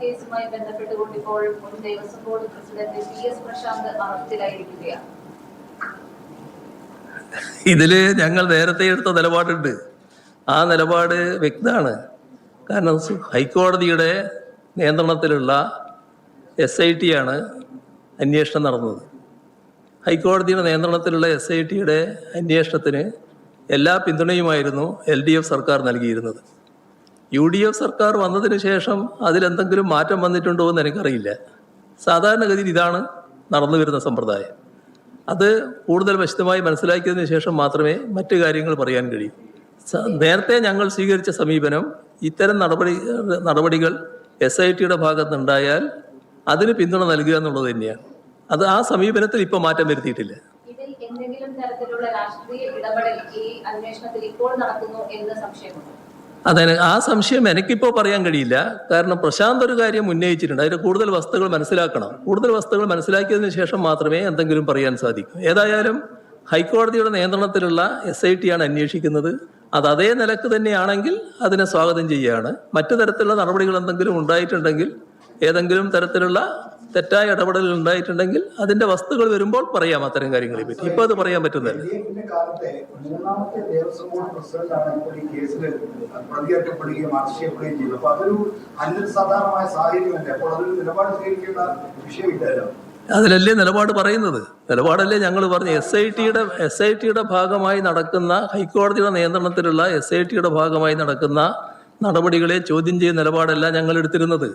കേസുമായി ബന്ധപ്പെട്ടുകൊണ്ട് ഇപ്പോൾ മുൻ Devaswom board president PS Prashanth അറസ്റ്റിലായിരിക്കുകയാണ്. ഇതില് ഞങ്ങൾ നേരത്തെ എടുത്ത നിലപാടുണ്ട്. ആ നിലപാട് വ്യക്തമാണ്. കാരണം ഹൈക്കോടതിയുടെ നിയന്ത്രണത്തിലുള്ള SIT ആണ് അന്വേഷണം നടന്നത്. ഹൈക്കോടതിയുടെ നിയന്ത്രണത്തിലുള്ള SITയുടെ അന്വേഷണത്തിന് എല്ലാ പിന്തുണയുമായിരുന്നു LDF സർക്കാർ നൽകിയിരുന്നത്. UDF സർക്കാർ വന്നതിന് ശേഷം അതിലെന്തെങ്കിലും മാറ്റം വന്നിട്ടുണ്ടോ എന്ന് എനിക്കറിയില്ല. സാധാരണഗതിയിൽ ഇതാണ് നടന്നു വരുന്ന സമ്പ്രദായം. അത് കൂടുതൽ വിശദമായി മനസ്സിലാക്കിയതിന് ശേഷം മാത്രമേ മറ്റു കാര്യങ്ങൾ പറയാൻ കഴിയൂ. നേരത്തെ ഞങ്ങൾ സ്വീകരിച്ച സമീപനം ഇത്തരം നടപടികൾ SITയുടെ ഭാഗത്തുനിന്നുണ്ടായാൽ അതിന് പിന്തുണ നൽകുക എന്നുള്ളത് തന്നെയാണ്. അത് ആ സമീപനത്തിൽ ഇപ്പോൾ മാറ്റം വരുത്തിയിട്ടില്ല. എന്തെങ്കിലും തരത്തിലുള്ള രാഷ്ട്രീയ ഇടപെടൽ ഈ അന്വേഷണത്തിൽ ഇപ്പോൾ നടക്കുന്നു എന്ന് സംശയമുണ്ട്. അതെ, ആ സംശയം എനിക്കിപ്പോൾ പറയാൻ കഴിയില്ല. കാരണം പ്രശാന്ത് ഒരു കാര്യം ഉന്നയിച്ചിട്ടുണ്ട്. അതിന്റെ കൂടുതൽ വസ്തുതകൾ മനസ്സിലാക്കണം. കൂടുതൽ വസ്തുതകൾ മനസ്സിലാക്കിയതിനു ശേഷം മാത്രമേ എന്തെങ്കിലും പറയാൻ സാധിക്കൂ. ഏതായാലും ഹൈക്കോടതിയുടെ നിയന്ത്രണത്തിലുള്ള SIT ആണ് അന്വേഷിക്കുന്നത്. അത് അതേ നിലക്ക് തന്നെയാണെങ്കിൽ അതിനെ സ്വാഗതം ചെയ്യുകയാണ്. മറ്റു തരത്തിലുള്ള നടപടികൾ എന്തെങ്കിലും ഉണ്ടായിട്ടുണ്ടെങ്കിൽ, ഏതെങ്കിലും തരത്തിലുള്ള തെറ്റായ ഇടപെടലുകൾ ഉണ്ടായിട്ടുണ്ടെങ്കിൽ അതിന്റെ വസ്തുക്കൾ വരുമ്പോൾ പറയാം അത്തരം കാര്യങ്ങളെ പറ്റി. ഇപ്പൊ അത് പറയാൻ പറ്റുന്നില്ല. അതിലല്ലേ നിലപാട് പറയുന്നത്. നിലപാടല്ലേ ഞങ്ങൾ പറഞ്ഞു. SITയുടെ ഭാഗമായി നടക്കുന്ന, ഹൈക്കോടതിയുടെ നിയന്ത്രണത്തിലുള്ള SITയുടെ ഭാഗമായി നടക്കുന്ന നടപടികളെ ചോദ്യം ചെയ്യുന്ന നിലപാടല്ല ഞങ്ങൾ എടുത്തിരുന്നത്.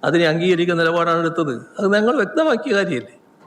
അതിനെ അംഗീകരിക്കുന്ന നിലപാടാണ് എടുത്തത്. അത് ഞങ്ങൾ വ്യക്തമാക്കിയ കാര്യമല്ലേ.